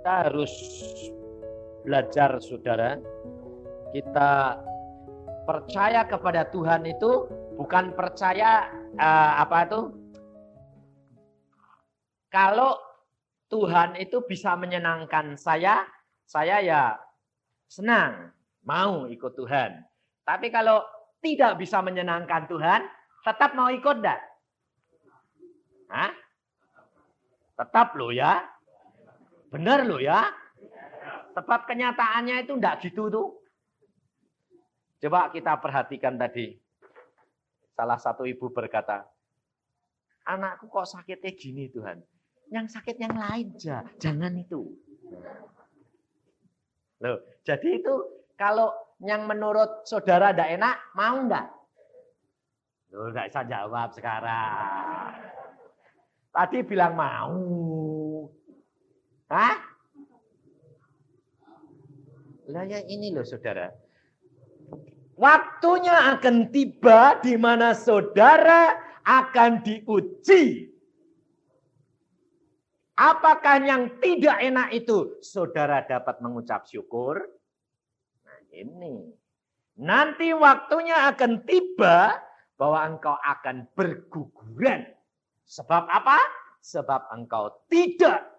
Kita harus belajar, saudara. Kita percaya kepada Tuhan itu bukan percaya kalau Tuhan itu bisa menyenangkan saya ya senang, mau ikut Tuhan. Tapi kalau tidak bisa menyenangkan Tuhan, tetap mau ikut enggak? Hah? Tetap loh ya. Benar loh ya. Sebab kenyataannya itu enggak gitu tuh. Coba kita perhatikan tadi. Salah satu ibu berkata, anakku kok sakitnya gini Tuhan. Yang sakit yang lain aja, jangan itu. Loh, jadi itu kalau yang menurut saudara enggak enak, mau enggak? Loh, enggak bisa jawab sekarang. Tadi bilang mau. Hah? Lah ya ini loh saudara. Waktunya akan tiba di mana saudara akan diuji. Apakah yang tidak enak itu saudara dapat mengucap syukur? Nah ini. Nanti waktunya akan tiba bahwa engkau akan berguguran. Sebab apa? Sebab engkau tidak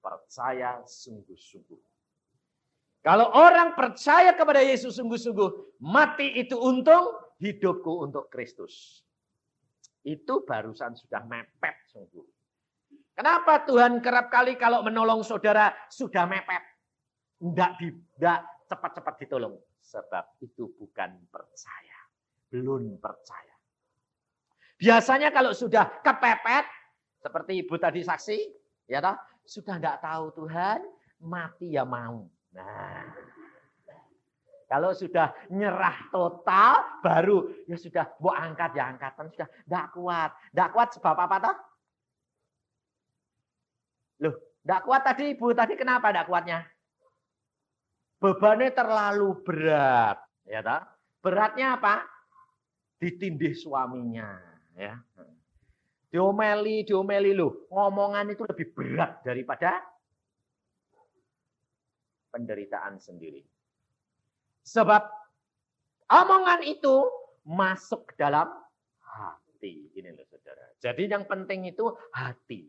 percaya sungguh-sungguh. Kalau orang percaya kepada Yesus sungguh-sungguh, mati itu untung, hidupku untuk Kristus. Itu barusan sudah mepet sungguh. Kenapa Tuhan kerap kali kalau menolong saudara sudah mepet? Tidak cepat-cepat ditolong. Sebab itu bukan percaya. Belum percaya. Biasanya kalau sudah kepepet, seperti ibu tadi saksi, ya toh, sudah tidak tahu Tuhan, mati ya mau. Nah, kalau sudah nyerah total, baru ya sudah, bu angkat ya angkatan, sudah tidak kuat. Tidak kuat sebab apa toh? Loh, tidak kuat tadi ibu, tadi kenapa tidak kuatnya? Bebannya terlalu berat. Ya toh? Beratnya apa? Ditindih suaminya. Ya. Diomeli loh. Ngomongan itu lebih berat daripada penderitaan sendiri. Sebab omongan itu masuk ke dalam hati. Ini loh saudara. Jadi yang penting itu hati.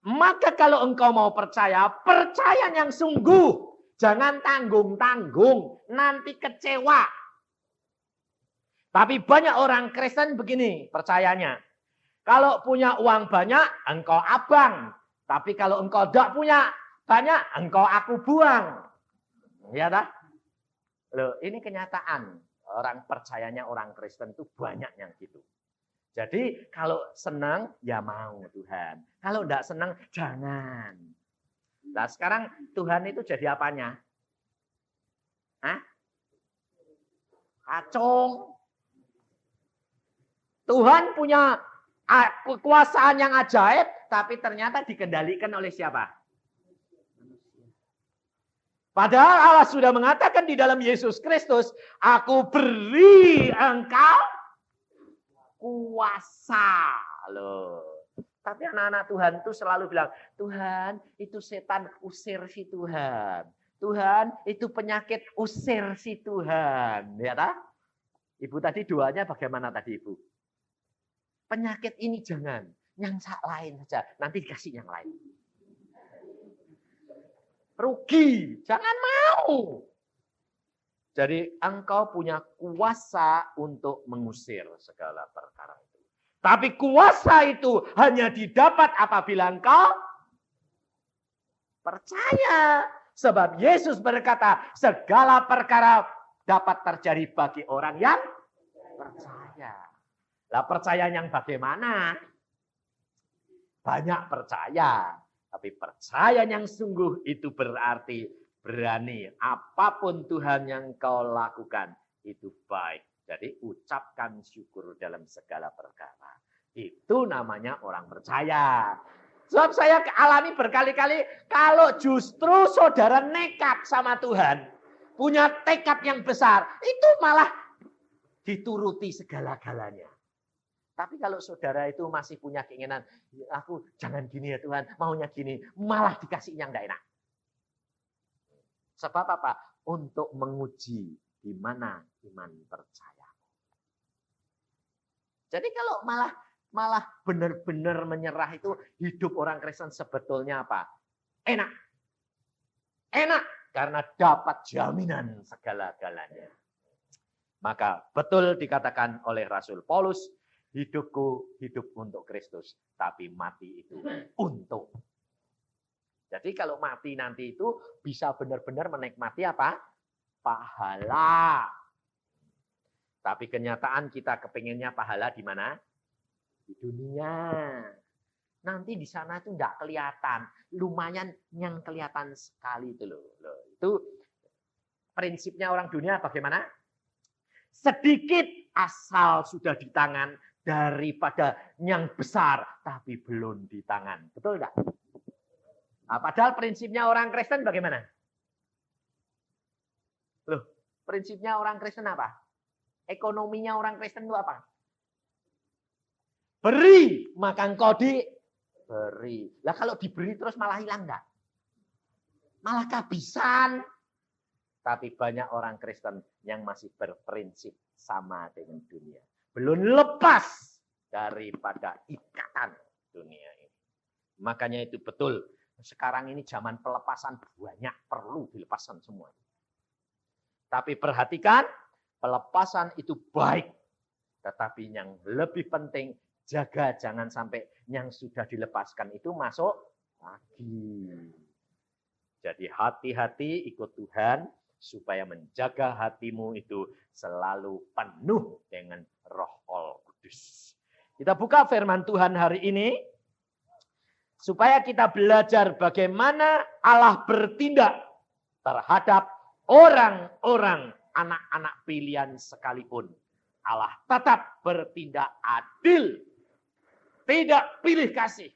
Maka kalau engkau mau percaya, percaya yang sungguh. Jangan tanggung-tanggung, nanti kecewa. Tapi banyak orang Kristen begini percayanya. Kalau punya uang banyak, engkau abang. Tapi kalau engkau tidak punya banyak, engkau aku buang. Ya tak? Loh, ini kenyataan. Orang percayanya orang Kristen itu banyak yang gitu. Jadi kalau senang, ya mau Tuhan. Kalau tidak senang, jangan. Nah sekarang Tuhan itu jadi apanya? Hah? Kacung. Tuhan punya kekuasaan yang ajaib, tapi ternyata dikendalikan oleh siapa? Padahal Allah sudah mengatakan di dalam Yesus Kristus, aku beri engkau kuasa. Loh. Tapi anak-anak Tuhan itu selalu bilang, Tuhan itu setan usir si Tuhan. Tuhan itu penyakit usir si Tuhan. Ya tak? Ibu tadi doanya bagaimana tadi Ibu? Penyakit ini jangan. Yang lain saja. Nanti dikasih yang lain. Rugi. Jangan mau. Jadi engkau punya kuasa untuk mengusir segala perkara itu. Tapi kuasa itu hanya didapat apabila engkau percaya. Sebab Yesus berkata, segala perkara dapat terjadi bagi orang yang percaya. Lah percaya yang bagaimana? Banyak percaya. Tapi percaya yang sungguh itu berarti berani. Apapun Tuhan yang kau lakukan, itu baik. Jadi ucapkan syukur dalam segala perkara. Itu namanya orang percaya. Sebab saya alami berkali-kali, kalau justru saudara nekat sama Tuhan, punya tekad yang besar, itu malah dituruti segala-galanya. Tapi kalau saudara itu masih punya keinginan, aku jangan gini ya Tuhan, maunya gini, malah dikasih yang enggak enak. Sebab apa? Untuk menguji di mana iman percaya. Jadi kalau malah benar-benar menyerah itu, hidup orang Kristen sebetulnya apa? Enak. Enak karena dapat jaminan segala-galanya. Maka betul dikatakan oleh Rasul Paulus, hidupku hidup untuk Kristus, tapi mati itu untuk. Jadi kalau mati nanti itu bisa benar-benar menikmati apa? Pahala. Tapi kenyataan kita kepinginnya pahala di mana? Di dunia. Nanti di sana itu enggak kelihatan. Lumayan yang kelihatan sekali itu loh. Itu prinsipnya orang dunia bagaimana? Sedikit asal sudah di tangan daripada yang besar tapi belum di tangan. Betul enggak? Nah, padahal prinsipnya orang Kristen bagaimana? Loh, prinsipnya orang Kristen apa? Ekonominya orang Kristen itu apa? Beri, maka engkau diberi. Lah kalau diberi terus malah hilang enggak? Malah kehabisan. Tapi banyak orang Kristen yang masih berprinsip sama dengan dunia. Belum lepas daripada ikatan dunia ini. Makanya itu betul. Sekarang ini zaman pelepasan banyak perlu dilepaskan semua. Tapi perhatikan, pelepasan itu baik. Tetapi yang lebih penting, jaga jangan sampai yang sudah dilepaskan itu masuk lagi. Jadi hati-hati ikut Tuhan, supaya menjaga hatimu itu selalu penuh dengan Roh Kudus. Kita buka firman Tuhan hari ini, supaya kita belajar bagaimana Allah bertindak terhadap orang-orang anak-anak pilihan sekalipun. Allah tetap bertindak adil. Tidak pilih kasih.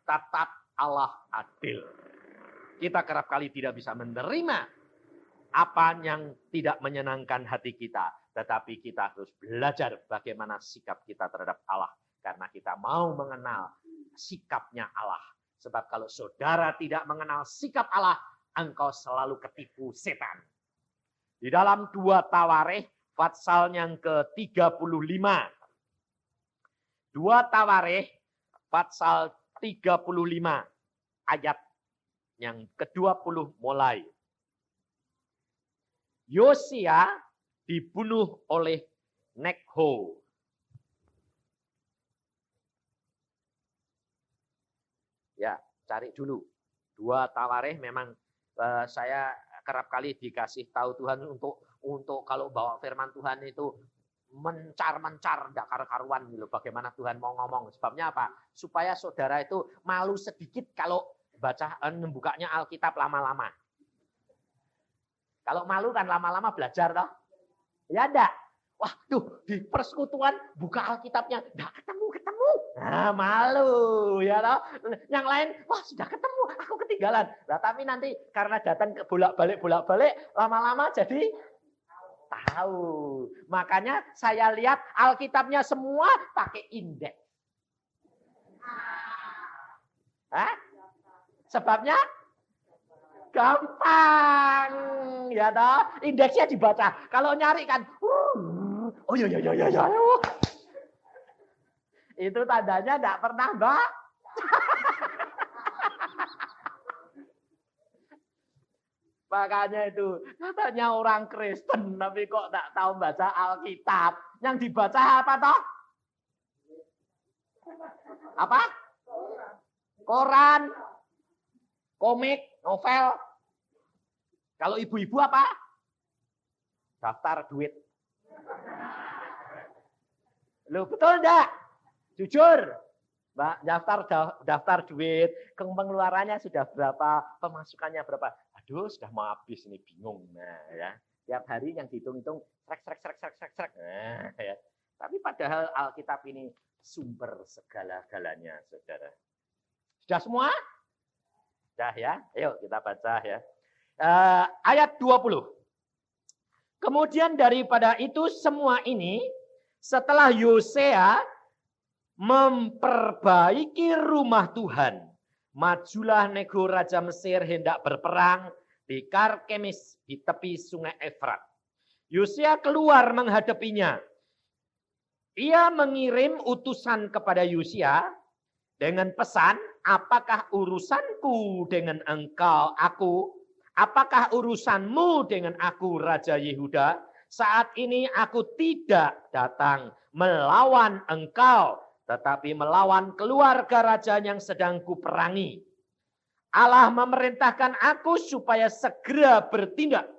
Tetap Allah adil. Kita kerap kali tidak bisa menerima apa yang tidak menyenangkan hati kita. Tetapi kita harus belajar bagaimana sikap kita terhadap Allah. Karena kita mau mengenal sikapnya Allah. Sebab kalau saudara tidak mengenal sikap Allah, engkau selalu ketipu setan. Di dalam 2 Tawarikh, pasal yang ke-35. 2 Tawarikh, pasal 35, ayat yang ke-20 mulai. Yosia dibunuh oleh Nekho. Ya, cari dulu. 2 Tawarikh memang saya kerap kali dikasih tahu Tuhan untuk kalau bawa firman Tuhan itu mencar-mencar, enggak karu-karuan gitu. Bagaimana Tuhan mau ngomong. Sebabnya apa? Supaya saudara itu malu sedikit kalau membukanya Alkitab lama-lama. Kalau malu kan lama-lama belajar toh. Ya enggak? Wah, tuh di persekutuan buka Alkitabnya, enggak ketemu. Nah, malu ya toh. Yang lain, wah sudah ketemu, aku ketinggalan. Nah, tapi nanti karena datang ke bolak-balik lama-lama jadi tahu. Makanya saya lihat Alkitabnya semua pakai indeks. Hah? Sebabnya gampang, ya toh. Indeksnya dibaca. Kalau nyari kan, oh ya. Itu tandanya enggak pernah, Mbak. Makanya itu, katanya orang Kristen, tapi kok tak tahu baca Alkitab. Yang dibaca apa toh? Apa? Koran, komik, novel. Kalau ibu-ibu apa? Daftar duit. Loh, betul enggak? Jujur. Mbak, daftar duit, pengeluarannya sudah berapa, pemasukannya berapa. Aduh, sudah mau habis ini, bingung. Nah, ya. Tiap hari yang dihitung-hitung, srek. Nah, ya. Tapi padahal Alkitab ini sumber segala-galanya, saudara. Sudah semua? Sudah ya? Ayo kita baca ya. Ayat 20. Kemudian daripada itu semua ini, setelah Yosea memperbaiki rumah Tuhan. Majulah Nego Raja Mesir hendak berperang di Karkemis di tepi sungai Efrat. Yosia keluar menghadapinya. Ia mengirim utusan kepada Yosia dengan pesan, apakah urusanku dengan engkau, aku? Apakah urusanmu dengan aku, Raja Yehuda? Saat ini aku tidak datang melawan engkau, tetapi melawan keluarga raja yang sedang kuperangi. Allah memerintahkan aku supaya segera bertindak.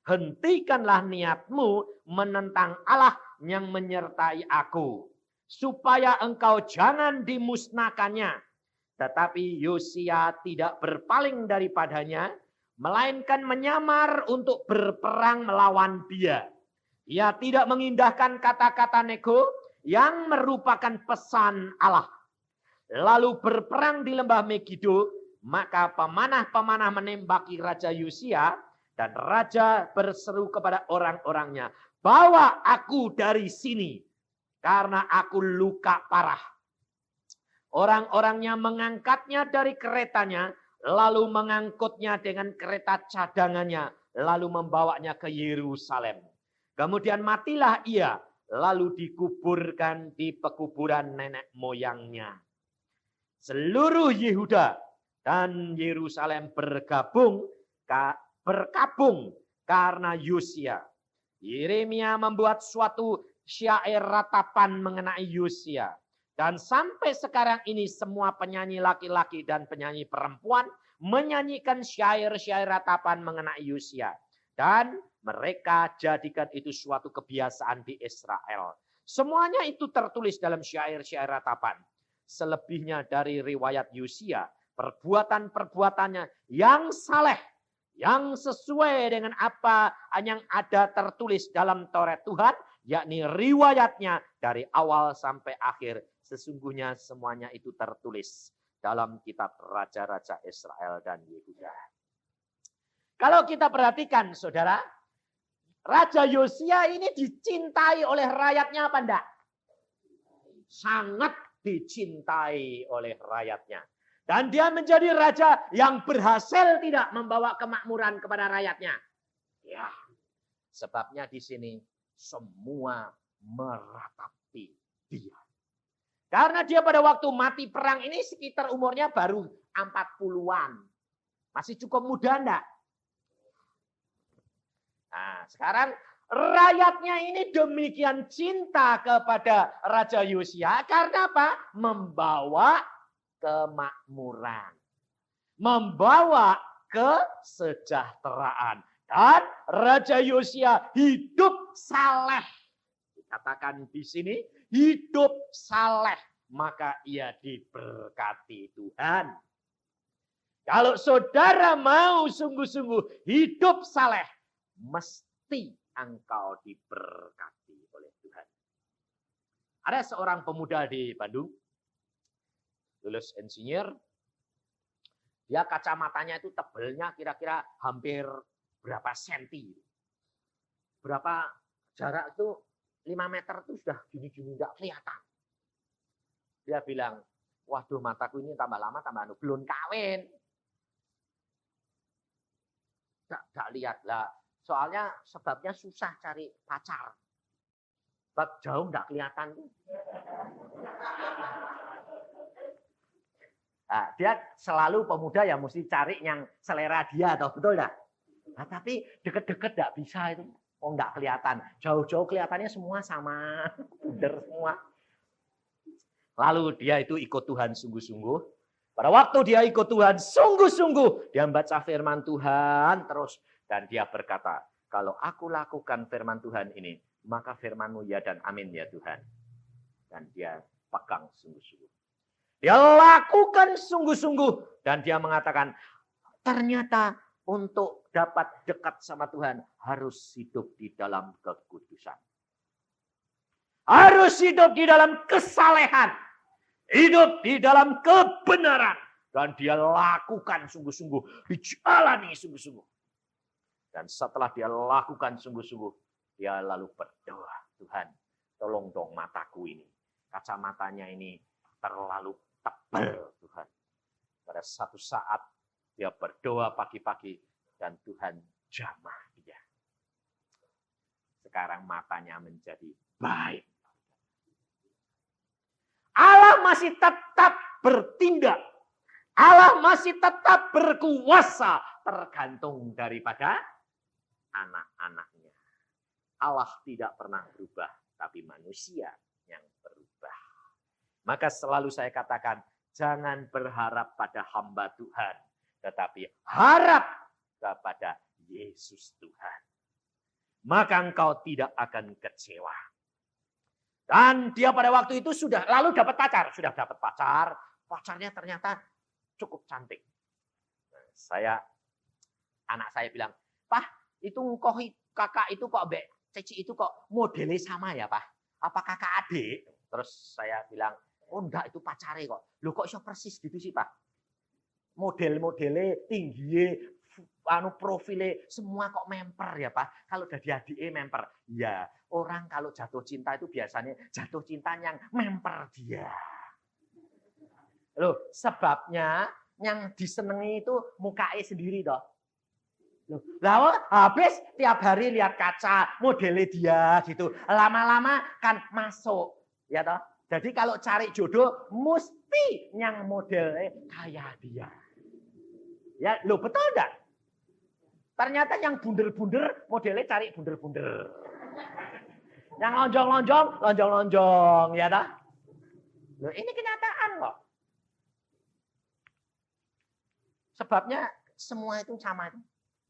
Hentikanlah niatmu menentang Allah yang menyertai aku, supaya engkau jangan dimusnahkannya. Tetapi Yosia tidak berpaling daripadanya, melainkan menyamar untuk berperang melawan dia. Ia tidak mengindahkan kata-kata nego yang merupakan pesan Allah. Lalu berperang di lembah Megido, maka pemanah-pemanah menembaki Raja Yosia, dan raja berseru kepada orang-orangnya, bawa aku dari sini, karena aku luka parah. Orang-orangnya mengangkatnya dari keretanya, lalu mengangkutnya dengan kereta cadangannya, lalu membawanya ke Yerusalem. Kemudian matilah ia, lalu dikuburkan di pekuburan nenek moyangnya. Seluruh Yehuda dan Yerusalem berkabung karena Yosia. Yeremia membuat suatu syair ratapan mengenai Yosia. Dan sampai sekarang ini semua penyanyi laki-laki dan penyanyi perempuan menyanyikan syair-syair ratapan mengenai Yosia. Dan mereka jadikan itu suatu kebiasaan di Israel. Semuanya itu tertulis dalam syair-syair ratapan. Selebihnya dari riwayat Yosia, perbuatan-perbuatannya yang saleh, yang sesuai dengan apa yang ada tertulis dalam Taurat Tuhan, yakni riwayatnya dari awal sampai akhir. Sesungguhnya semuanya itu tertulis dalam kitab Raja-Raja Israel dan Yehuda. Kalau kita perhatikan, saudara, Raja Yosia ini dicintai oleh rakyatnya apa enggak? Sangat dicintai oleh rakyatnya. Dan dia menjadi raja yang berhasil tidak membawa kemakmuran kepada rakyatnya. Ya, sebabnya di sini semua meratapi dia. Karena dia pada waktu mati perang ini sekitar umurnya baru 40-an. Masih cukup muda enggak? Nah, sekarang rakyatnya ini demikian cinta kepada Raja Yosia karena apa? Membawa kemakmuran, membawa kesejahteraan, dan Raja Yosia hidup saleh. Dikatakan di sini hidup saleh, maka ia diberkati Tuhan. Kalau saudara mau sungguh-sungguh hidup saleh, mesti engkau diberkati oleh Tuhan. Ada seorang pemuda di Bandung, lulus insinyur, dia kacamatanya itu tebelnya kira-kira hampir berapa senti. Berapa jarak itu 5 meter itu sudah gini-gini nggak kelihatan. Dia bilang, waduh mataku ini tambah lama tambah belum kawin. Nggak lihat lah. Soalnya sebabnya susah cari pacar. Sebab jauh nggak kelihatan. Nah, dia selalu pemuda yang mesti cari yang selera dia, atau betul enggak? Nah, tapi deket-deket enggak bisa itu. Oh, enggak kelihatan. Jauh-jauh kelihatannya semua sama. Bener semua. Lalu dia itu ikut Tuhan sungguh-sungguh. Pada waktu dia ikut Tuhan sungguh-sungguh, dia membaca firman Tuhan terus. Dan dia berkata, kalau aku lakukan firman Tuhan ini, maka firman-Mu ya dan amin ya Tuhan. Dan dia pegang sungguh-sungguh. Dia lakukan sungguh-sungguh. Dan dia mengatakan, ternyata untuk dapat dekat sama Tuhan, harus hidup di dalam kekudusan. Harus hidup di dalam kesalehan. Hidup di dalam kebenaran. Dan dia lakukan sungguh-sungguh. Dijalani sungguh-sungguh. Dan setelah dia lakukan sungguh-sungguh, dia lalu berdoa, Tuhan, tolong dong mataku ini. kacamatanya ini terlalu tebal Tuhan. Pada satu saat dia berdoa pagi-pagi dan Tuhan jamah dia. Sekarang matanya menjadi baik. Allah masih tetap bertindak. Allah masih tetap berkuasa tergantung daripada anak-anaknya. Allah tidak pernah berubah, tapi manusia yang berubah. Maka selalu saya katakan, jangan berharap pada hamba Tuhan, tetapi harap kepada Yesus Tuhan. Maka engkau tidak akan kecewa. Dan dia pada waktu itu sudah lalu dapat pacar. Pacarnya ternyata cukup cantik. Anak saya bilang, "Pak, itu kakak itu kok Ceci itu kok modelnya sama ya, Pak? Apa kakak adik?" Terus saya bilang, "Oh enggak, itu pacare kok." Loh kok iso persis gitu sih, Pak? Model-modelnya tinggi, profilnya semua kok memper ya, Pak? Kalau udah adike memper. Ya, orang kalau jatuh cinta itu biasanya jatuh cinta yang memper dia. Loh, sebabnya yang disenengi itu mukanya sendiri toh. Loh, habis tiap hari lihat kaca, modelnya dia gitu. Lama-lama kan masuk, ya toh. Jadi kalau cari jodoh mesti yang modelnya kayak dia. Ya, loh betul enggak? Ternyata yang bunder-bunder modelnya cari bunder-bunder. Yang lonjong-lonjong, ya toh. Loh, ini kenyataan kok. Sebabnya semua itu sama.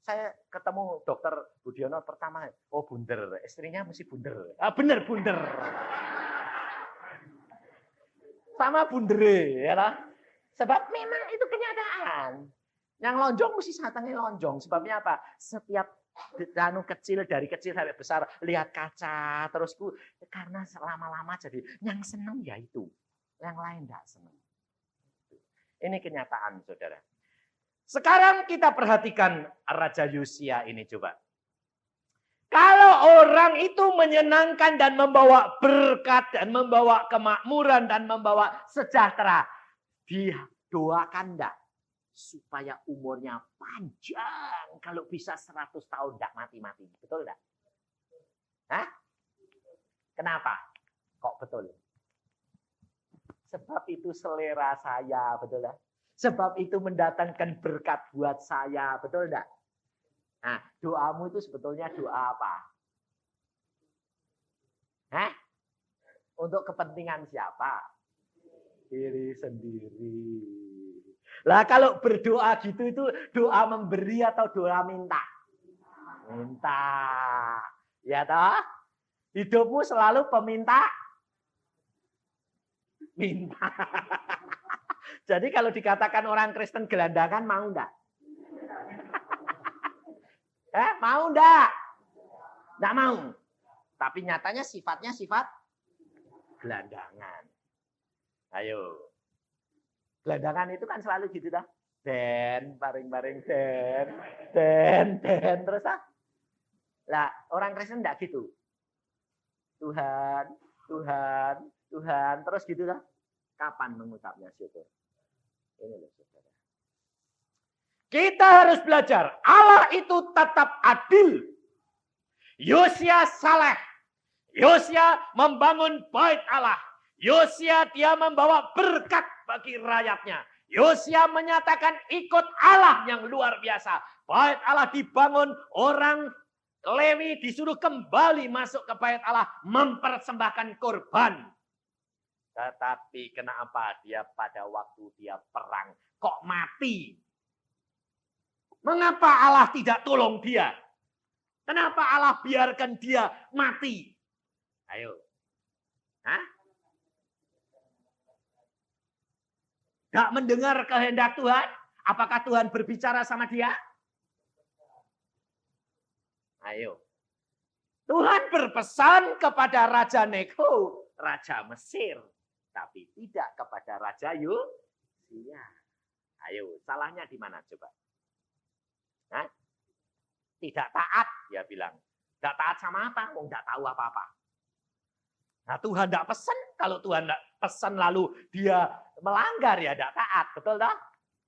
Saya ketemu dokter Budiono pertama, oh bunder, istrinya mesti bunder. Bener bunder. Sama bundere, ya lah. Sebab memang itu kenyataan. Yang lonjong mesti satangnya lonjong. Sebabnya apa? Setiap kecil dari kecil sampai besar lihat kaca terus karena lama-lama jadi yang seneng ya itu, yang lain enggak seneng. Ini kenyataan, saudara. Sekarang kita perhatikan Raja Yosia ini coba. Kalau orang itu menyenangkan dan membawa berkat dan membawa kemakmuran dan membawa sejahtera, didoakan enggak supaya umurnya panjang, kalau bisa 100 tahun enggak mati-mati, betul enggak? Hah? Kenapa? Kok betul? Sebab itu selera saya, betul enggak? Sebab itu mendatangkan berkat buat saya, betul enggak? Nah, doamu itu sebetulnya doa apa? Hah? Untuk kepentingan siapa? Diri sendiri. Lah kalau berdoa gitu itu doa memberi atau doa minta? Minta. Ya toh? Hidupmu selalu peminta? Minta. Jadi kalau dikatakan orang Kristen gelandangan mau enggak? Mau enggak? Enggak mau. Tapi nyatanya sifatnya sifat gelandangan. Ayo. Gelandangan itu kan selalu gitu dah. Den, baring-baring den. Terus Lah, orang Kristen enggak gitu. Tuhan, terus gitu dah. Kapan mengucapnya syukur? Ini loh saudara. Kita harus belajar. Allah itu tetap adil. Yosia saleh. Yosia membangun bait Allah. Yosia dia membawa berkat bagi rakyatnya. Yosia menyatakan ikut Allah yang luar biasa. Bait Allah dibangun, orang Lewi disuruh kembali masuk ke bait Allah mempersembahkan korban. Tetapi kenapa dia pada waktu dia perang kok mati? Mengapa Allah tidak tolong dia? Kenapa Allah biarkan dia mati? Ayo. Hah? Gak mendengar kehendak Tuhan? Apakah Tuhan berbicara sama dia? Ayo. Tuhan berpesan kepada Raja Neko, Raja Mesir. Tapi tidak kepada Raja Yosia. Ayo, salahnya di mana coba? Hah? Tidak taat, dia bilang. Tidak taat sama apa? Tidak tahu apa-apa. Nah, Tuhan tidak pesan, Kalau Tuhan tidak pesan lalu dia melanggar ya tidak taat. Betul toh?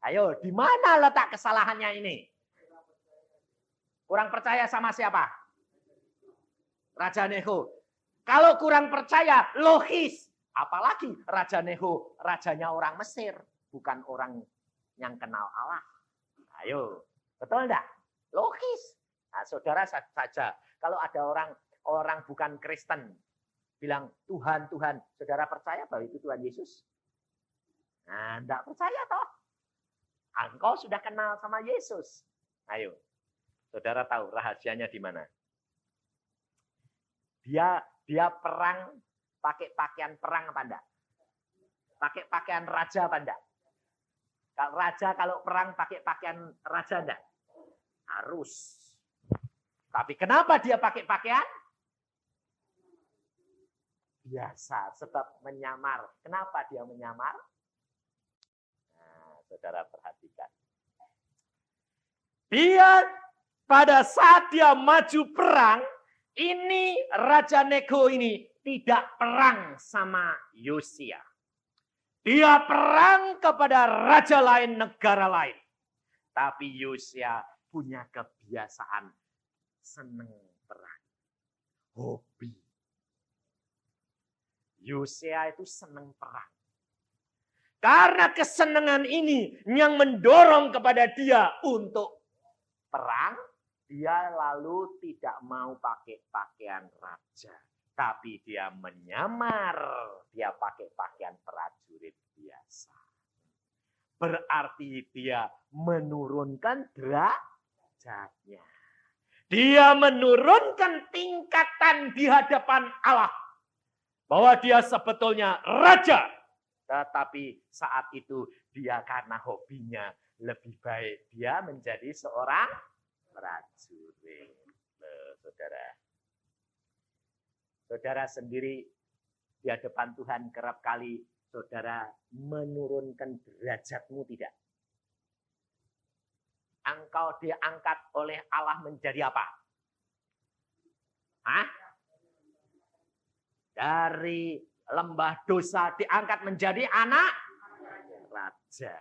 Ayo, di mana letak kesalahannya ini? Kurang percaya sama siapa? Raja Neho. Kalau kurang percaya, logis. Apalagi Raja Neho, rajanya orang Mesir. Bukan orang yang kenal Allah. Ayo, betul enggak? Logis. Nah, saudara saja, kalau ada orang bukan Kristen, bilang Tuhan, Tuhan, saudara percaya bahwa itu Tuhan Yesus? Nah, enggak percaya toh. Engkau sudah kenal sama Yesus. Ayo, saudara tahu rahasianya di mana? Dia perang pakai pakaian perang apa enggak? Pakai pakaian raja apa enggak? Raja kalau perang pakai pakaian raja enggak? Harus. Tapi kenapa dia pakai pakaian? Biasa, sebab menyamar. Kenapa dia menyamar? Nah, saudara perhatikan. Dia pada saat dia maju perang, ini Raja Neko ini tidak perang sama Yosia. Dia perang kepada raja lain, negara lain. Tapi Yosia punya kebiasaan seneng perang. Hobi. Yosia itu seneng perang. Karena kesenangan ini yang mendorong kepada dia untuk perang, dia lalu tidak mau pakai pakaian raja. Tapi dia menyamar, dia pakai pakaian prajurit biasa. Berarti dia menurunkan derajatnya. Dia menurunkan tingkatan di hadapan Allah. Bahwa dia sebetulnya raja. Tetapi saat itu dia karena hobinya lebih baik dia menjadi seorang prajurit. Saudara. Saudara sendiri di hadapan Tuhan kerap kali saudara menurunkan derajatmu tidak? Engkau diangkat oleh Allah menjadi apa? Hah? Dari lembah dosa diangkat menjadi anak raja.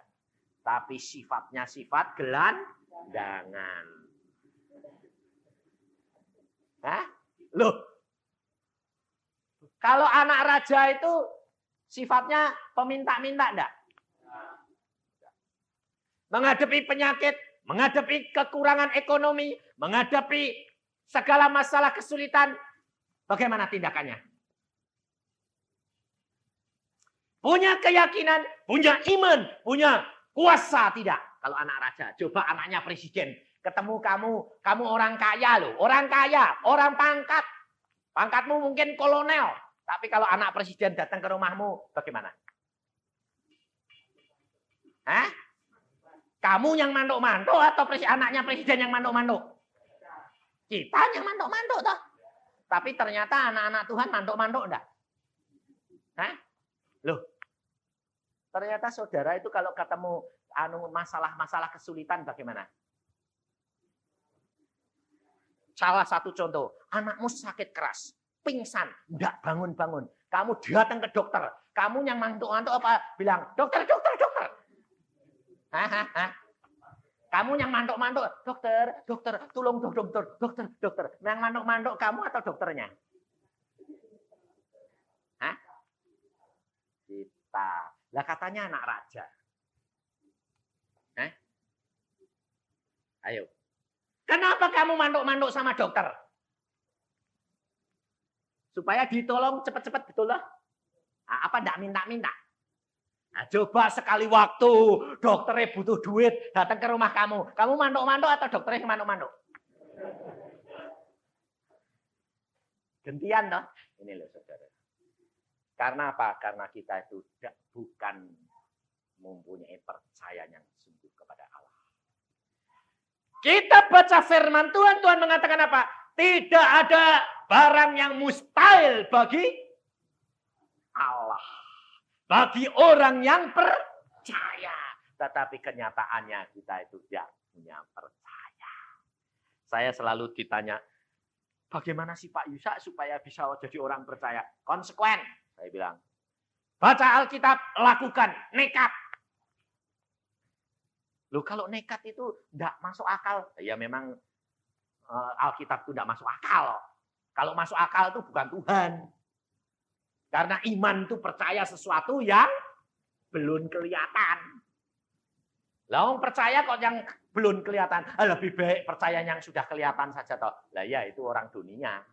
Tapi sifatnya sifat gelandangan. Hah? Loh. Kalau anak raja itu sifatnya peminta-minta enggak? Menghadapi penyakit, menghadapi kekurangan ekonomi, menghadapi segala masalah kesulitan, bagaimana tindakannya? Punya keyakinan, punya iman, punya kuasa tidak? Kalau anak raja, coba anaknya presiden, ketemu kamu orang kaya loh, orang kaya, orang pangkat, pangkatmu mungkin kolonel, tapi kalau anak presiden datang ke rumahmu, bagaimana? Hah? Kamu yang manduk-manduk atau anaknya presiden yang manduk-manduk? Kita yang manduk-manduk toh. Tapi ternyata anak-anak Tuhan manduk-manduk enggak? Hah? Loh. Ternyata saudara itu kalau ketemu masalah-masalah kesulitan bagaimana? Salah satu contoh, anakmu sakit keras, pingsan, enggak bangun-bangun. Kamu datang ke dokter. Kamu yang manduk-manduk apa? Bilang, dokter. Hah? Kamu yang manduk-manduk, dokter, tolong dokter. Yang manduk-manduk kamu atau dokternya? Hah? Kita. Lah katanya anak raja. Hah? Ayo. Kenapa kamu manduk-manduk sama dokter? Supaya ditolong cepat-cepat betul lah. Apa enggak minta-minta? Nah, coba sekali waktu dokternya butuh duit datang ke rumah kamu. Kamu manduk-manduk atau dokternya manduk-manduk? Gantian toh. Ini loh saudara. Karena apa? Karena kita itu bukan mempunyai percaya yang sungguh kepada Allah. Kita baca firman Tuhan, Tuhan mengatakan apa? Tidak ada barang yang mustahil bagi Allah. Bagi orang yang percaya. Tetapi kenyataannya kita itu tidak punya percaya. Saya selalu ditanya, bagaimana sih Pak Yusak supaya bisa jadi orang percaya? Konsekuen. Saya bilang, Baca Alkitab, lakukan, nekat. Loh kalau nekat itu enggak masuk akal. Ya memang Alkitab itu enggak masuk akal. Kalau masuk akal itu bukan Tuhan. Karena iman itu percaya sesuatu yang belum kelihatan. Lah percaya kok yang belum kelihatan. Lebih baik percaya yang sudah kelihatan saja toh. Lah ya itu orang dunia.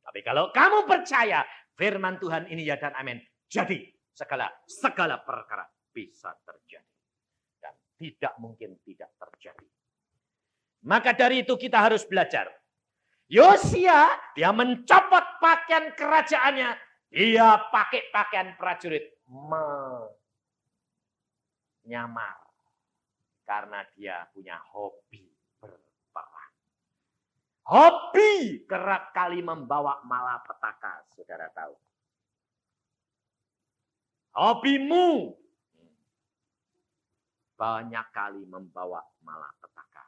Tapi kalau kamu percaya firman Tuhan ini ya dan amin. Jadi segala perkara bisa terjadi. Dan tidak mungkin tidak terjadi. Maka dari itu kita harus belajar. Yosia, dia mencopot pakaian kerajaannya. Dia pakai pakaian prajurit. Menyamar. Karena dia punya hobi berperang. Hobi kerap kali membawa malapetaka, saudara tahu. Hobimu banyak kali membawa malapetaka.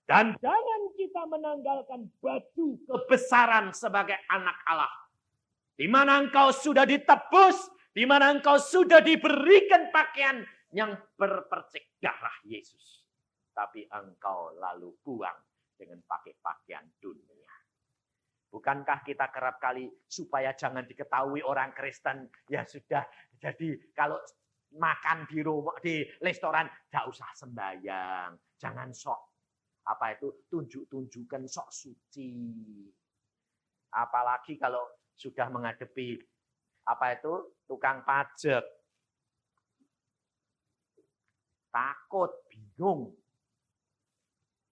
Dan jangan kita menanggalkan baju kebesaran sebagai anak Allah. Di mana engkau sudah ditebus, di mana engkau sudah diberikan pakaian yang berpercik darah Yesus. Tapi engkau lalu buang dengan pakai pakaian dunia. Bukankah kita kerap kali supaya jangan diketahui orang Kristen, ya sudah, jadi kalau makan di rumah, di restoran, tidak usah sembahyang, jangan sok, tunjuk-tunjukkan sok suci. Apalagi kalau sudah menghadapi, tukang pajak. Takut, bingung.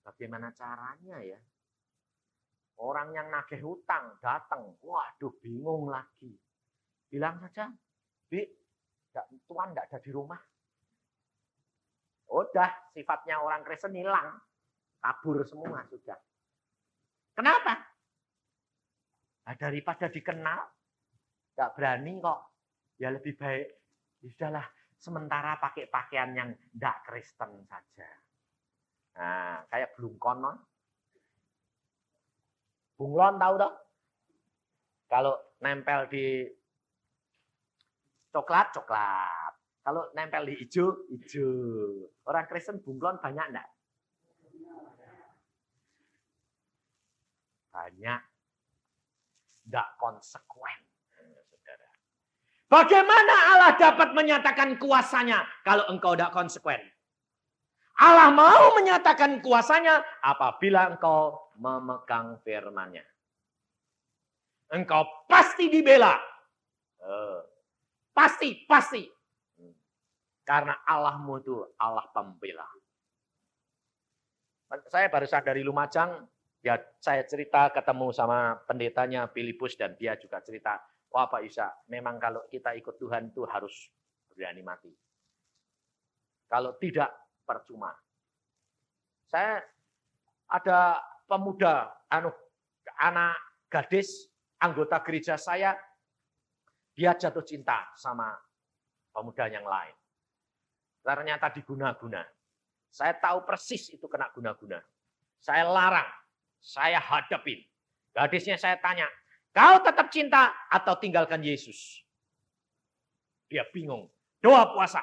Bagaimana caranya ya? Orang yang nagih hutang datang, waduh bingung lagi. Bilang saja, Bi, Tuhan tidak ada di rumah. Udah, sifatnya orang Kristen hilang. Kabur semua sudah. Kenapa? Nah, daripada dikenal, tidak berani kok. Ya lebih baik, sudahlah sementara pakai pakaian yang tidak Kristen saja. Nah, kayak blungkon. Bunglon tahu toh? Kalau nempel di coklat. Kalau nempel di hijau. Orang Kristen bunglon banyak enggak? Banyak. Enggak konsekuen. Saudara. Bagaimana Allah dapat menyatakan kuasanya kalau engkau tidak konsekuen? Allah mau menyatakan kuasanya apabila engkau memegang firman-Nya. Engkau pasti dibela. Pasti. Karena Allahmu itu Allah pembela. Saya barusan dari Lumajang, ya saya cerita ketemu sama pendetanya Filipus dan dia juga cerita, wah Pak Isa, memang kalau kita ikut Tuhan itu harus berani mati. Kalau tidak, percuma. Saya ada pemuda, anak gadis, anggota gereja saya, dia jatuh cinta sama pemuda yang lain. Ternyata diguna-guna. Saya tahu persis itu kena guna-guna. Saya larang, saya hadapin. Gadisnya saya tanya, kau tetap cinta atau tinggalkan Yesus? Dia bingung. Doa puasa.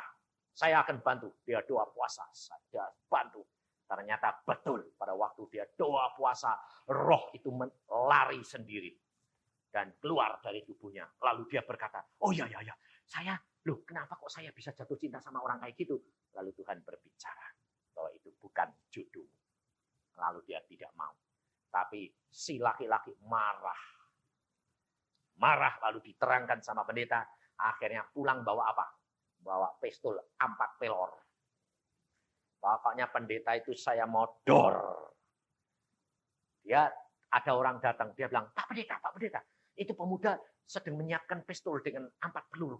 Saya akan bantu. Dia doa puasa. Saya bantu. Ternyata betul pada waktu dia doa puasa, roh itu lari sendiri. Dan keluar dari tubuhnya. Lalu dia berkata, oh ya, saya, kenapa kok saya bisa jatuh cinta sama orang kayak gitu? Lalu Tuhan berbicara bahwa itu bukan jodoh. Lalu dia tidak mau. Tapi si laki-laki marah. Marah lalu diterangkan sama pendeta. Akhirnya pulang bawa apa? Bawa pistol 4 pelor. Pokoknya pendeta itu saya modor. Dia ada orang datang, dia bilang, Pak Pendeta, itu pemuda sedang menyiapkan pistol dengan 4 peluru.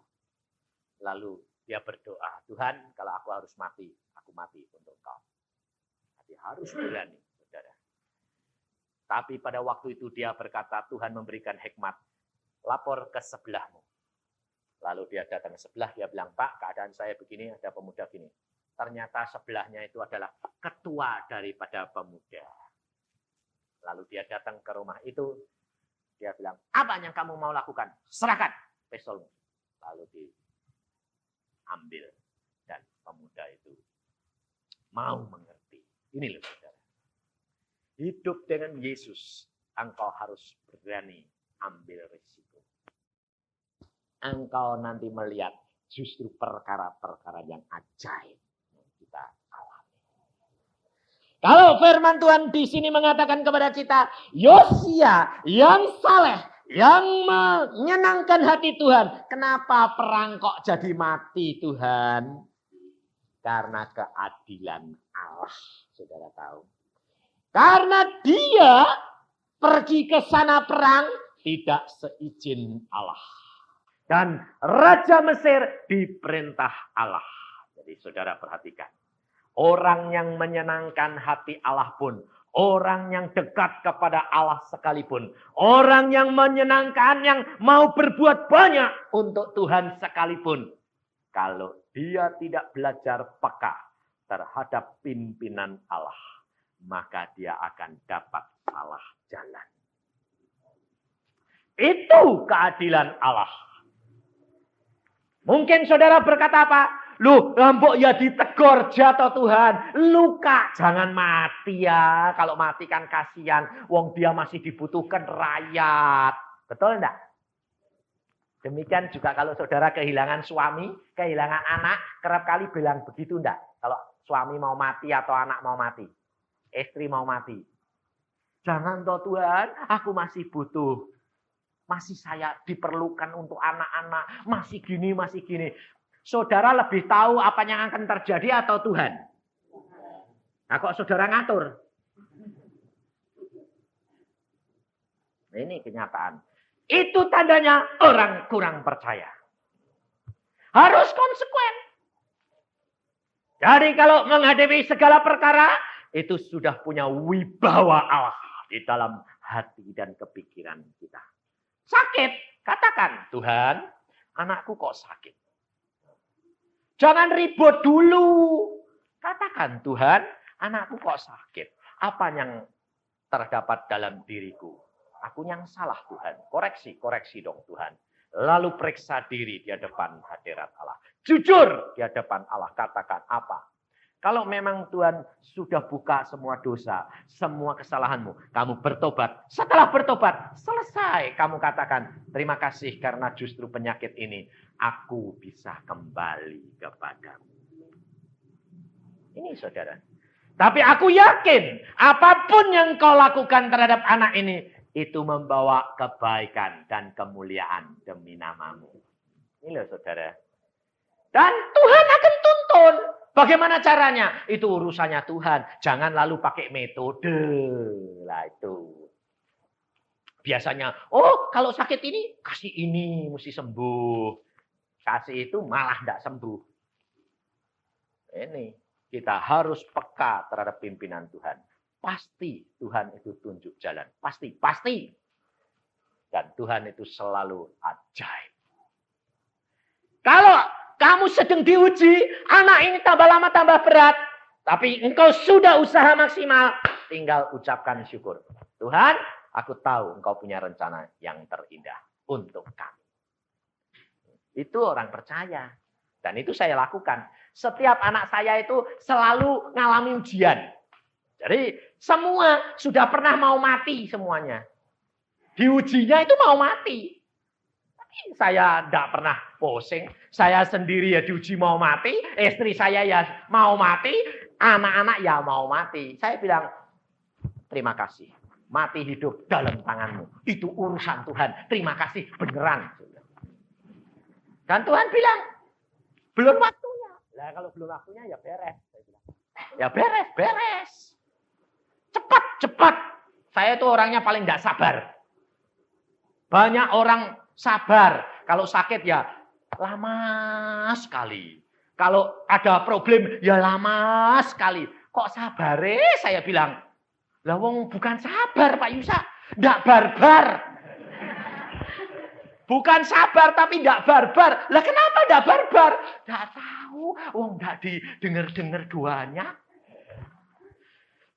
Lalu dia berdoa, Tuhan kalau aku harus mati, aku mati untuk Engkau. Tapi harus berani, saudara. Tapi pada waktu itu dia berkata, Tuhan memberikan hikmat, lapor ke sebelahmu. Lalu dia datang ke sebelah, dia bilang, Pak keadaan saya begini, ada pemuda gini. Ternyata sebelahnya itu adalah ketua daripada pemuda. Lalu dia datang ke rumah itu, dia bilang, apa yang kamu mau lakukan? Serahkan. pesolmu. Lalu diambil dan pemuda itu mau mengerti. Ini loh saudara. Hidup dengan Yesus, engkau harus berani ambil risiko. Engkau nanti melihat justru perkara-perkara yang ajaib yang kita alami. Kalau firman Tuhan di sini mengatakan kepada kita, Yosia yang saleh, yang menyenangkan hati Tuhan. Kenapa perang kok jadi mati Tuhan? Karena keadilan Allah, saudara tahu. Karena dia pergi ke sana perang tidak seizin Allah. Dan Raja Mesir diperintah Allah. Jadi saudara perhatikan. Orang yang menyenangkan hati Allah pun, orang yang dekat kepada Allah sekalipun, orang yang menyenangkan, yang mau berbuat banyak untuk Tuhan sekalipun, kalau dia tidak belajar peka terhadap pimpinan Allah, maka dia akan dapat salah jalan. Itu keadilan Allah. Mungkin saudara berkata apa? Loh, mbok ya ditegur jatuh Tuhan. Luka, jangan mati ya. Kalau mati kan kasihan. Wong dia masih dibutuhkan rakyat. Betul enggak? Demikian juga kalau saudara kehilangan suami, kehilangan anak, kerap kali bilang begitu enggak? Kalau suami mau mati atau anak mau mati. Istri mau mati. Jangan toh Tuhan, aku masih butuh. Masih saya diperlukan untuk anak-anak. Masih gini, masih gini. Saudara lebih tahu apa yang akan terjadi atau Tuhan? Nah kok saudara ngatur? Ini kenyataan. Itu tandanya orang kurang percaya. Harus konsekuen. Jadi kalau menghadapi segala perkara, itu sudah punya wibawa Allah di dalam hati dan kepikiran kita. Sakit, katakan, Tuhan, anakku kok sakit. Jangan ribut dulu. Katakan, Tuhan, anakku kok sakit. Apa yang terdapat dalam diriku? Aku yang salah, Tuhan. Koreksi dong, Tuhan. Lalu periksa diri di hadapan hadirat Allah. Jujur di hadapan Allah. Katakan apa? Kalau memang Tuhan sudah buka semua dosa, semua kesalahanmu, kamu bertobat. Setelah bertobat, selesai. Kamu katakan, terima kasih karena justru penyakit ini, aku bisa kembali kepadamu. Ini saudara. Tapi aku yakin, apapun yang kau lakukan terhadap anak ini, itu membawa kebaikan dan kemuliaan demi namamu. Ini loh saudara. Dan Tuhan akan tuntun. Bagaimana caranya? Itu urusannya Tuhan. Jangan lalu pakai metode. Lah itu. Biasanya, oh kalau sakit ini, kasih ini, mesti sembuh. Kasih itu malah tidak sembuh. Ini, kita harus peka terhadap pimpinan Tuhan. Pasti Tuhan itu tunjuk jalan. Pasti. Dan Tuhan itu selalu ajaib. Kalau kamu sedang diuji, anak ini tambah lama tambah berat. Tapi engkau sudah usaha maksimal. Tinggal ucapkan syukur. Tuhan, aku tahu engkau punya rencana yang terindah untuk kami. Itu orang percaya. Dan itu saya lakukan. Setiap anak saya itu selalu ngalami ujian. Jadi semua sudah pernah mau mati semuanya. Diujinya itu mau mati. Saya tidak pernah pusing. Saya sendiri ya diuji mau mati. Istri saya ya mau mati. Anak-anak ya mau mati. Saya bilang, terima kasih. Mati hidup dalam tanganmu. Itu urusan Tuhan. Terima kasih beneran. Dan Tuhan bilang, belum waktunya. Nah kalau belum waktunya ya beres. Saya bilang, ya beres. Cepat. Saya itu orangnya paling tidak sabar. Banyak orang sabar. Kalau sakit ya lama sekali. Kalau ada problem ya lama sekali. Kok sabar? Saya bilang. Lah wong bukan sabar Pak Yusa. Ndak barbar. Bukan sabar tapi ndak barbar. Lah kenapa ndak barbar? Ndak tahu. Wong ndak didengar-dengar doanya.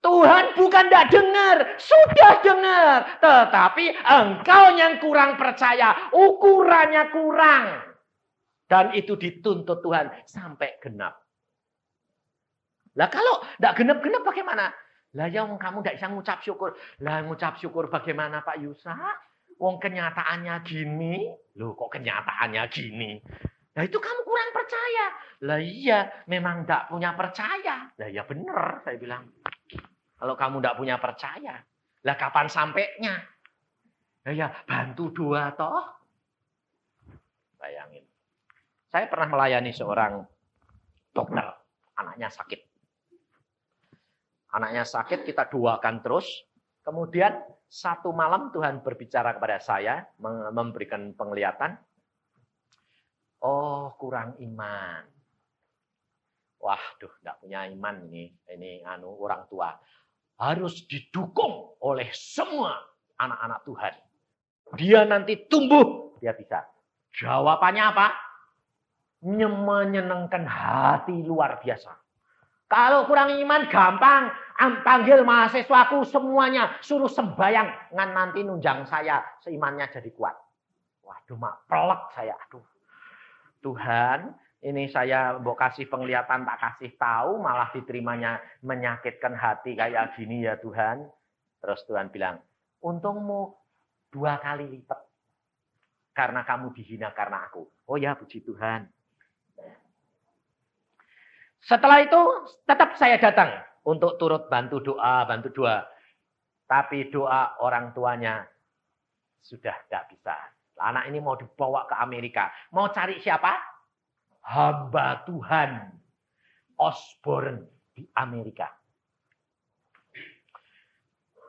Tuhan bukan tidak dengar, sudah dengar. Tetapi engkau yang kurang percaya, ukurannya kurang. Dan itu dituntut Tuhan sampai genap. Lah kalau tidak genap-genap bagaimana? Lah yang kamu tidak bisa ngucap syukur. Lah ngucap syukur bagaimana Pak Yusa? Wong kenyataannya gini. Loh kok kenyataannya gini? Lah itu kamu kurang percaya. Lah iya, memang tidak punya percaya. Lah ya benar, saya bilang. Kalau kamu tidak punya percaya. Lah kapan sampainya? Lah ya bantu doa toh. Bayangin. Saya pernah melayani seorang dokter. Anaknya sakit. Anaknya sakit, kita doakan terus. Kemudian satu malam Tuhan berbicara kepada saya, memberikan penglihatan. Oh, kurang iman. Waduh, tidak punya iman ini orang tua. Harus didukung oleh semua anak-anak Tuhan. Dia nanti tumbuh, dia bisa. Jawabannya apa? Menyenangkan hati luar biasa. Kalau kurang iman gampang, panggil mahasiswaku semuanya, suruh sembayang, ngan nanti nunjang saya, seimannya jadi kuat. Waduh, mak pelek saya, aduh. Tuhan, ini saya mau kasih penglihatan, tak kasih tahu, malah diterimanya menyakitkan hati kayak gini ya Tuhan. Terus Tuhan bilang, untungmu 2 kali lipat. Karena kamu dihina karena aku. Oh ya, puji Tuhan. Setelah itu tetap saya datang untuk turut bantu doa. Tapi doa orang tuanya sudah tidak bisa. Anak ini mau dibawa ke Amerika. Mau cari siapa? Hamba Tuhan Osborne di Amerika.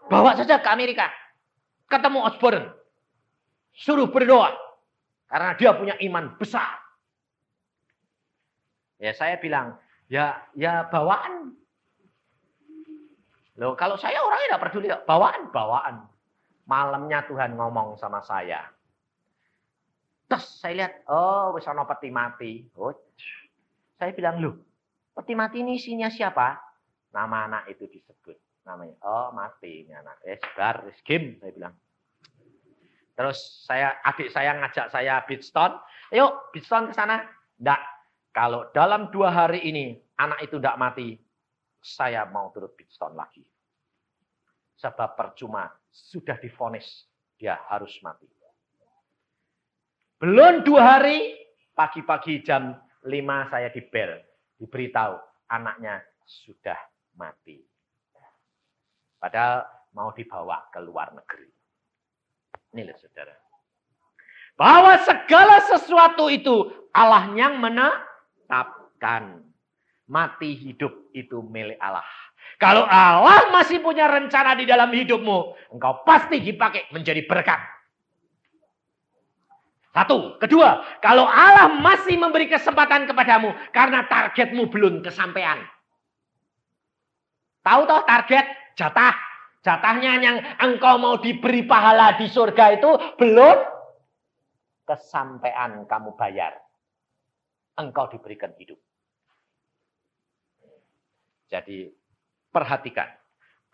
Bawa saja ke Amerika. Ketemu Osborne. Suruh berdoa. Karena dia punya iman besar. Ya saya bilang, ya bawaan. Loh, kalau saya orangnya tidak peduli, bawaan. Malamnya Tuhan ngomong sama saya. Terus saya lihat, oh wis ana peti mati. Oh, saya bilang, loh, peti mati ini isinya siapa? Nama anak itu disebut. Namanya, oh mati ini anak. Bar, game, saya bilang. Terus adik saya ngajak saya Bridgestone. Yuk, Bridgestone ke sana. Enggak. Kalau dalam 2 hari ini anak itu tidak mati, saya mau turut Bridgestone lagi. Sebab percuma, sudah divonis dia harus mati. Belum 2 hari, pagi-pagi jam 5 saya dibel. Diberitahu anaknya sudah mati. Padahal mau dibawa ke luar negeri. Ini loh saudara. Bahwa segala sesuatu itu Allah yang menetapkan. Mati hidup itu milik Allah. Kalau Allah masih punya rencana di dalam hidupmu, engkau pasti dipakai menjadi berkat. 1. Kedua, kalau Allah masih memberi kesempatan kepadamu karena targetmu belum kesampaian. Tahu toh target? Jatah. Jatahnya yang engkau mau diberi pahala di surga itu belum kesampaian kamu bayar. Engkau diberikan hidup. Jadi perhatikan.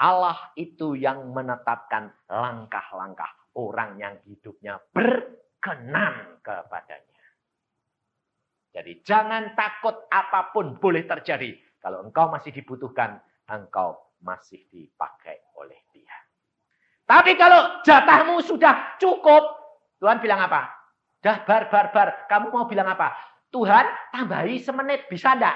Allah itu yang menetapkan langkah-langkah orang yang hidupnya berkenan kepadanya. Jadi jangan takut apapun boleh terjadi. Kalau engkau masih dibutuhkan, engkau masih dipakai oleh Dia. Tapi kalau jatahmu sudah cukup, Tuhan bilang apa? Dah bar. Kamu mau bilang apa? Tuhan tambahi semenit, bisa enggak?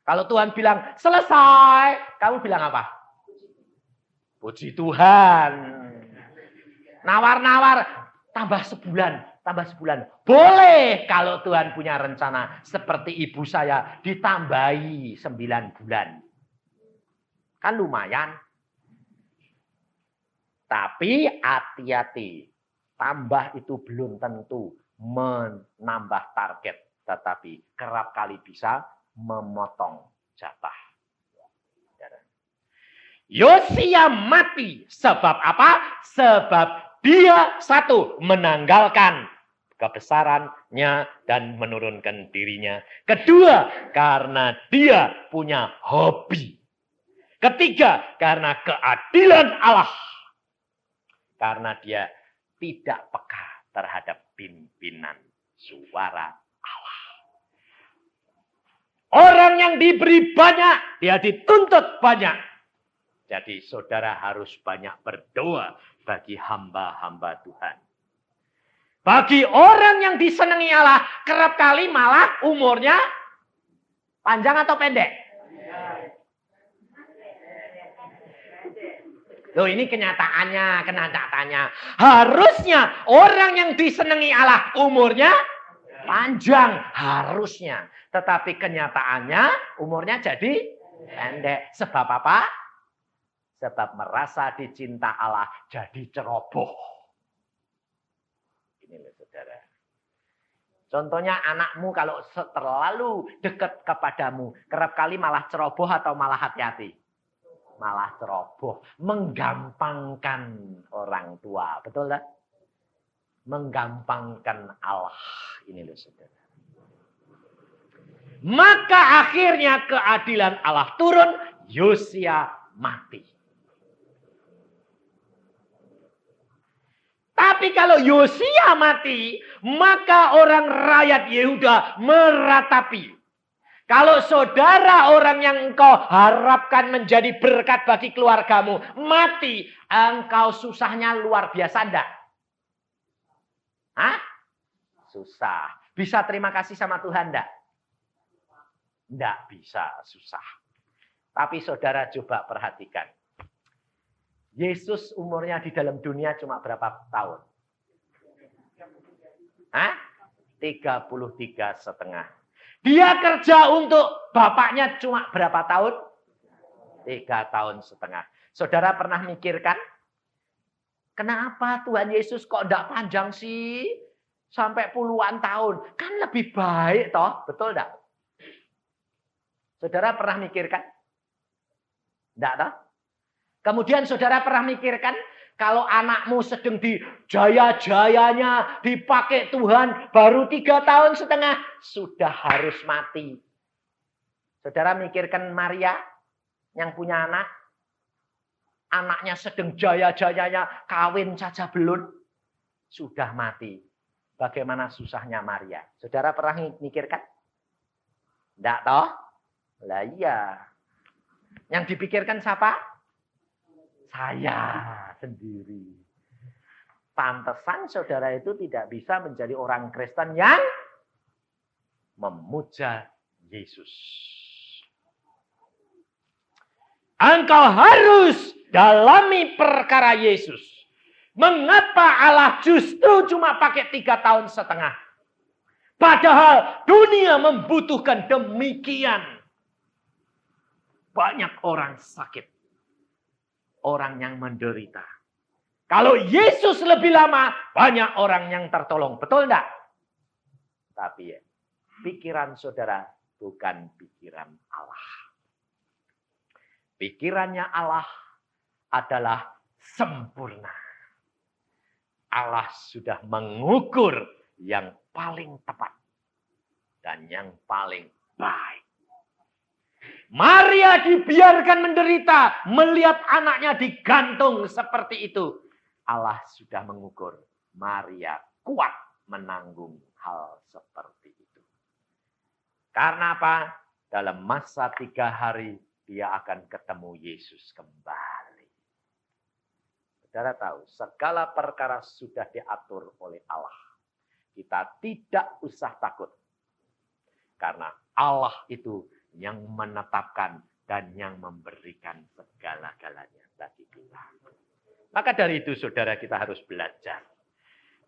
Kalau Tuhan bilang selesai, kamu bilang apa? Puji Tuhan. Nawar-nawar, tambah sebulan. Boleh kalau Tuhan punya rencana. Seperti ibu saya ditambahi 9 bulan. Kan lumayan. Tapi hati-hati. Tambah itu belum tentu menambah target. Tetapi kerap kali bisa memotong jatah. Yosia mati. Sebab apa? Sebab dia 1. Menanggalkan kebesarannya dan menurunkan dirinya. 2. Karena dia punya hobi. Ketiga, karena keadilan Allah. Karena dia tidak peka terhadap pimpinan suara Allah. Orang yang diberi banyak, dia dituntut banyak. Jadi saudara harus banyak berdoa bagi hamba-hamba Tuhan. Bagi orang yang disenangi Allah, kerap kali malah umurnya panjang atau pendek? Loh, ini kenyataannya. Harusnya orang yang disenangi Allah umurnya panjang. Harusnya. Tetapi kenyataannya umurnya jadi pendek. Sebab apa? Sebab merasa dicinta Allah jadi ceroboh. Ini loh saudara. Contohnya anakmu kalau terlalu dekat kepadamu, kerap kali malah ceroboh atau malah hati-hati? Malah ceroboh. Menggampangkan orang tua. Betul tak? Menggampangkan Allah. Ini loh saudara. Maka akhirnya keadilan Allah turun, Yosia mati. Tapi kalau Yosia mati, maka orang rakyat Yehuda meratapi. Kalau saudara orang yang engkau harapkan menjadi berkat bagi keluargamu mati, engkau susahnya luar biasa enggak? Hah? Susah. Bisa terima kasih sama Tuhan enggak? Enggak bisa, susah. Tapi saudara coba perhatikan. Yesus umurnya di dalam dunia cuma berapa tahun? Hah? 33,5. Dia kerja untuk bapaknya cuma berapa tahun? 3,5 tahun. Saudara pernah mikirkan? Kenapa Tuhan Yesus kok enggak panjang sih? Sampai puluhan tahun. Kan lebih baik toh, betul enggak? Saudara pernah mikirkan? Enggak toh? Kemudian saudara pernah mikirkan? Kalau anakmu sedang di jaya-jayanya dipakai Tuhan baru 3,5 tahun sudah harus mati. Saudara mikirkan Maria yang punya anak. Anaknya sedang jaya-jayanya kawin saja belum. Sudah mati. Bagaimana susahnya Maria? Saudara pernah mikirkan? Enggak toh? Lah iya. Yang dipikirkan siapa? Saya sendiri. Pantesan saudara itu tidak bisa menjadi orang Kristen yang memuja Yesus. Engkau harus dalami perkara Yesus. Mengapa Allah justru cuma pakai 3,5 tahun? Padahal dunia membutuhkan demikian. Banyak orang sakit. Orang yang menderita. Kalau Yesus lebih lama, banyak orang yang tertolong. Betul enggak? Tapi ya, pikiran saudara bukan pikiran Allah. Pikirannya Allah adalah sempurna. Allah sudah mengukur yang paling tepat dan yang paling baik. Maria dibiarkan menderita, melihat anaknya digantung seperti itu. Allah sudah mengukur, Maria kuat menanggung hal seperti itu. Karena apa? Dalam masa 3 hari, dia akan ketemu Yesus kembali. Saudara tahu, segala perkara sudah diatur oleh Allah. Kita tidak usah takut. Karena Allah itu yang menetapkan dan yang memberikan segala-galanya bagi kita. Maka dari itu saudara kita harus belajar.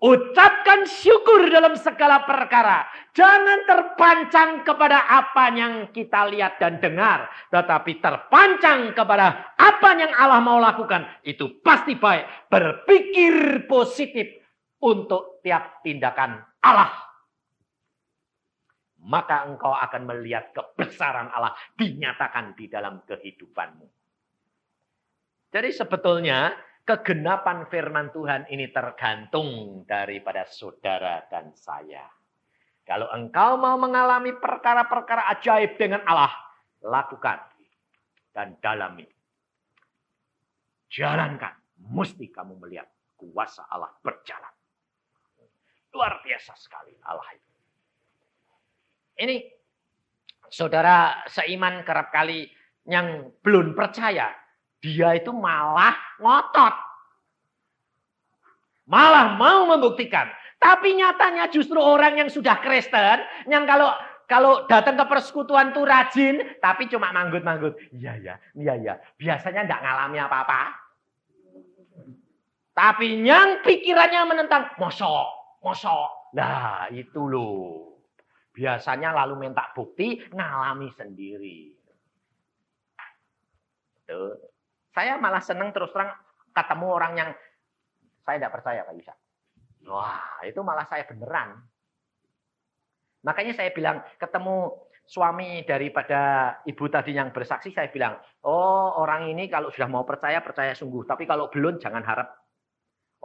Ucapkan syukur dalam segala perkara. Jangan terpancang kepada apa yang kita lihat dan dengar. Tetapi terpancang kepada apa yang Allah mau lakukan. Itu pasti baik. Berpikir positif untuk tiap tindakan Allah. Maka engkau akan melihat kebesaran Allah dinyatakan di dalam kehidupanmu. Jadi sebetulnya kegenapan firman Tuhan ini tergantung daripada saudara dan saya. Kalau engkau mau mengalami perkara-perkara ajaib dengan Allah, lakukan dan dalami. jalankan. Mesti kamu melihat kuasa Allah berjalan. Luar biasa sekali Allah itu. Ini saudara seiman kerap kali yang belum percaya, dia itu malah ngotot. Malah mau membuktikan. Tapi nyatanya justru orang yang sudah Kristen, yang kalau datang ke persekutuan tuh rajin, tapi cuma manggut-manggut. Iya. Biasanya enggak ngalami apa-apa. Tapi yang pikirannya menentang, mosok. Nah, itu loh. Biasanya lalu minta bukti, ngalami sendiri. Tuh. Saya malah senang terus terang ketemu orang yang saya tidak percaya Pak Yusa. Wah, itu malah saya beneran. Makanya saya bilang, ketemu suami daripada ibu tadi yang bersaksi, saya bilang, oh orang ini kalau sudah mau percaya, percaya sungguh. Tapi kalau belum, jangan harap.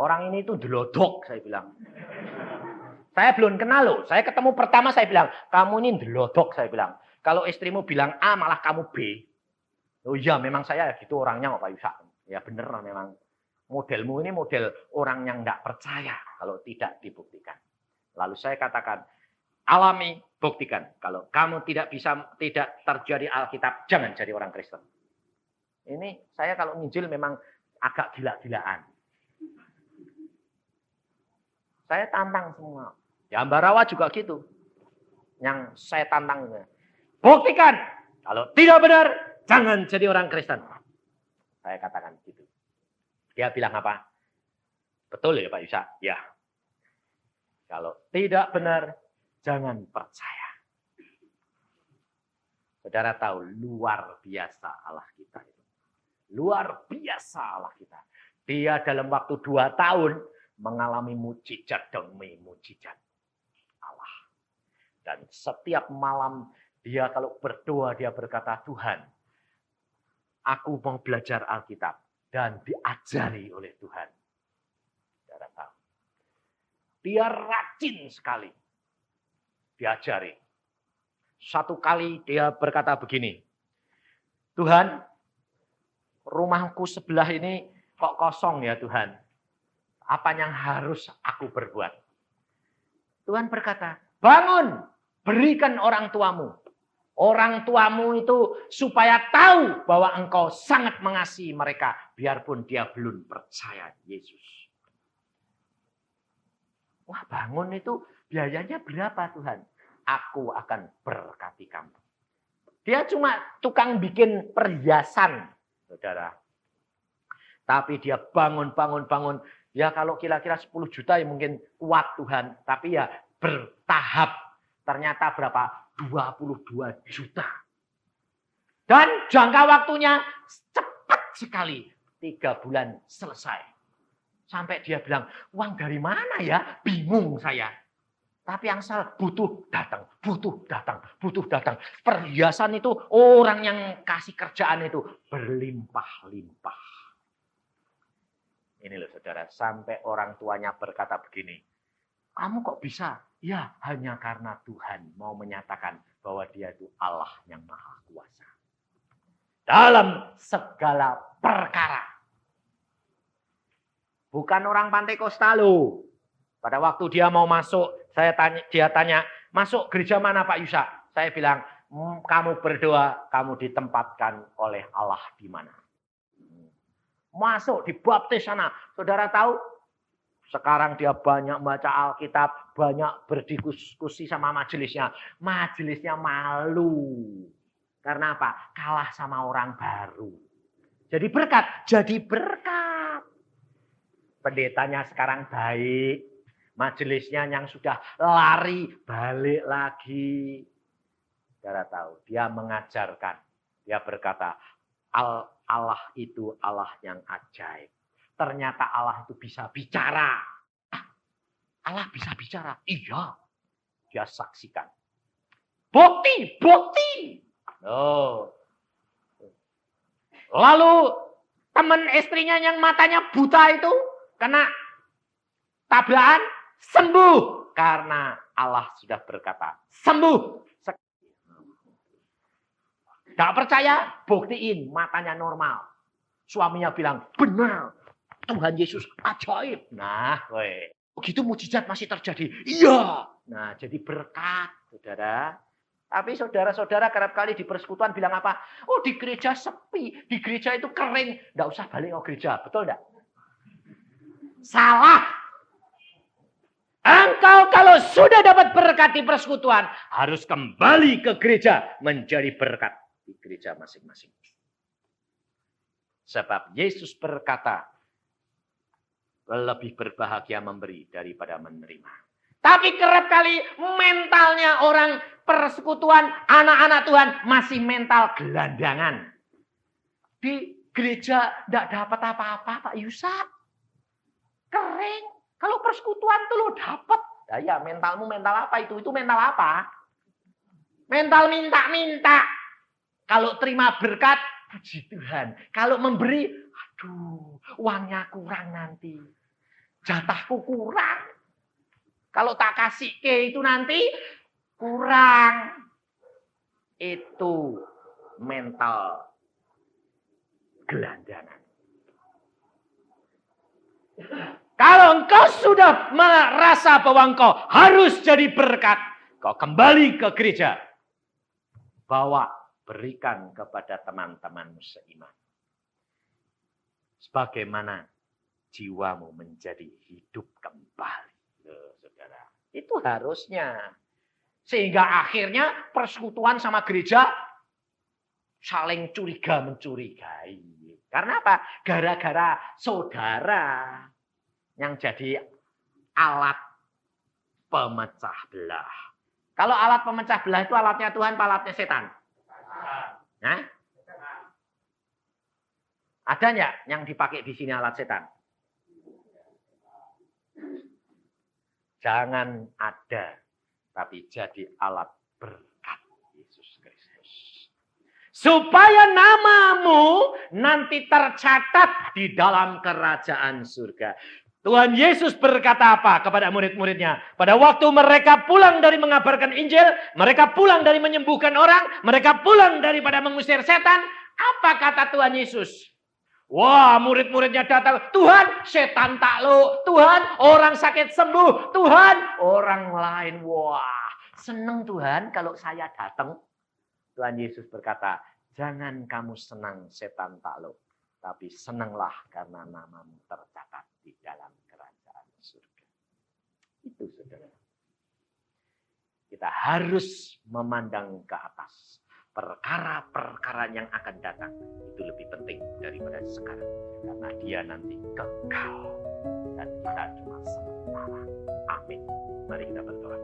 Orang ini itu delodok, saya bilang. Saya belum kenal loh. Saya ketemu pertama, saya bilang, kamu ini delodok, saya bilang. Kalau istrimu bilang A, malah kamu B. Oh iya, memang saya gitu orangnya, Pak Yusa. Ya bener memang. Modelmu ini model orang yang tidak percaya kalau tidak dibuktikan. Lalu saya katakan, alami, buktikan. Kalau kamu tidak terjadi Alkitab, jangan jadi orang Kristen. Ini saya kalau nginjil memang agak gila-gilaan. Saya tantang semua. Ya Ambarawa juga gitu. Yang saya tantang. Buktikan. Kalau tidak benar, jangan jadi orang Kristen. Saya katakan gitu. Dia bilang apa? Betul ya Pak Yusa? Ya. Kalau tidak benar, jangan percaya. Saudara tahu, luar biasa Allah kita. Luar biasa Allah kita. Dia dalam waktu 2 tahun mengalami mujizat demi mujizat Allah. Dan setiap malam dia kalau berdoa, dia berkata, Tuhan, aku mau belajar Alkitab. Dan diajari oleh Tuhan. Saudara tahu. Dia rajin sekali. Diajari. Satu kali dia berkata begini. Tuhan, rumahku sebelah ini kok kosong ya Tuhan. Apa yang harus aku berbuat? Tuhan berkata, bangun, berikan orang tuamu. Orang tuamu itu supaya tahu bahwa engkau sangat mengasihi mereka. Biarpun dia belum percaya Yesus. Wah bangun itu biayanya berapa Tuhan? Aku akan berkati kamu. Dia cuma tukang bikin perhiasan. Saudara. Tapi dia bangun. Ya kalau kira-kira 10 juta ya mungkin kuat Tuhan. Tapi ya bertahap. Ternyata berapa? 22 juta. Dan jangka waktunya cepat sekali. 3 bulan selesai. Sampai dia bilang, uang dari mana ya? Bingung saya. Tapi yang salah butuh datang. Perhiasan itu orang yang kasih kerjaan itu berlimpah-limpah. Ini loh saudara, sampai orang tuanya berkata begini. Kamu kok bisa? Ya, hanya karena Tuhan mau menyatakan bahwa dia itu Allah yang maha kuasa. Dalam segala perkara. Bukan orang Pantekosta loh. Pada waktu dia mau masuk, dia tanya, masuk gereja mana Pak Yusa? Saya bilang, kamu berdoa, kamu ditempatkan oleh Allah di mana? Masuk, dibaptis sana. Saudara tahu? Sekarang dia banyak baca Alkitab, banyak berdiskusi sama majelisnya. Majelisnya malu. Karena apa? Kalah sama orang baru. Jadi berkat. Pendetanya sekarang baik. Majelisnya yang sudah lari, balik lagi. Saudara tahu, dia mengajarkan. Dia berkata, Allah itu Allah yang ajaib. Ternyata Allah itu bisa bicara. Allah bisa bicara. Iya. Dia saksikan. Bukti. Oh. Lalu teman istrinya yang matanya buta itu kena tabrakan, sembuh. Karena Allah sudah berkata, sembuh. Tidak percaya, buktiin matanya normal. Suaminya bilang, benar, Tuhan Yesus ajaib. Nah, begitu mujizat masih terjadi. Iya. Nah, jadi berkat, saudara. Tapi saudara-saudara kerap kali di persekutuan bilang apa? Oh, di gereja sepi, di gereja itu kering. Nggak usah balik ke gereja, betul nggak? Salah. Engkau kalau sudah dapat berkat di persekutuan, harus kembali ke gereja menjadi berkat di gereja masing-masing. Sebab Yesus berkata, lebih berbahagia memberi daripada menerima. Tapi kerap kali mentalnya orang persekutuan, anak-anak Tuhan masih mental gelandangan. Di gereja tidak dapat apa-apa, Pak Yusa. Kering. Kalau persekutuan tuh lo dapat. Nah, ya mentalmu mental apa itu? Itu mental apa? Mental minta-minta. Kalau terima berkat, puji Tuhan. Kalau memberi, aduh, uangnya kurang nanti. Jatahku kurang. Kalau tak kasih ke itu nanti kurang. Itu mental gelandangan. Kalau engkau sudah merasa bahwa engkau harus jadi berkat, kau kembali ke gereja. Bawa, berikan kepada teman-temanmu seiman. Sebagaimana jiwamu menjadi hidup kembali. Saudara. Itu harusnya. Sehingga akhirnya persekutuan sama gereja saling curiga-mencurigai. Karena apa? Gara-gara saudara yang jadi alat pemecah belah. Kalau alat pemecah belah itu alatnya Tuhan, alatnya setan? Nah? Ada nggak yang dipakai di sini alat setan? Jangan ada, tapi jadi alat berkat Yesus Kristus. Supaya namamu nanti tercatat di dalam kerajaan surga. Tuhan Yesus berkata apa kepada murid-muridnya? Pada waktu mereka pulang dari mengabarkan Injil, mereka pulang dari menyembuhkan orang, mereka pulang daripada mengusir setan, apa kata Tuhan Yesus? Wah, murid-muridnya datang. Tuhan, setan takluk. Tuhan, orang sakit sembuh. Tuhan, orang lain. Wah, senang Tuhan kalau saya datang. Tuhan Yesus berkata, jangan kamu senang setan takluk. Tapi senanglah karena namamu tercatat di dalam kerajaan surga. Itu saudara. Kita harus memandang ke atas. Perkara-perkara yang akan datang itu lebih penting daripada sekarang. Karena dia nanti kekal. Dan kita cuma sementara. Amin. Mari kita berdoa.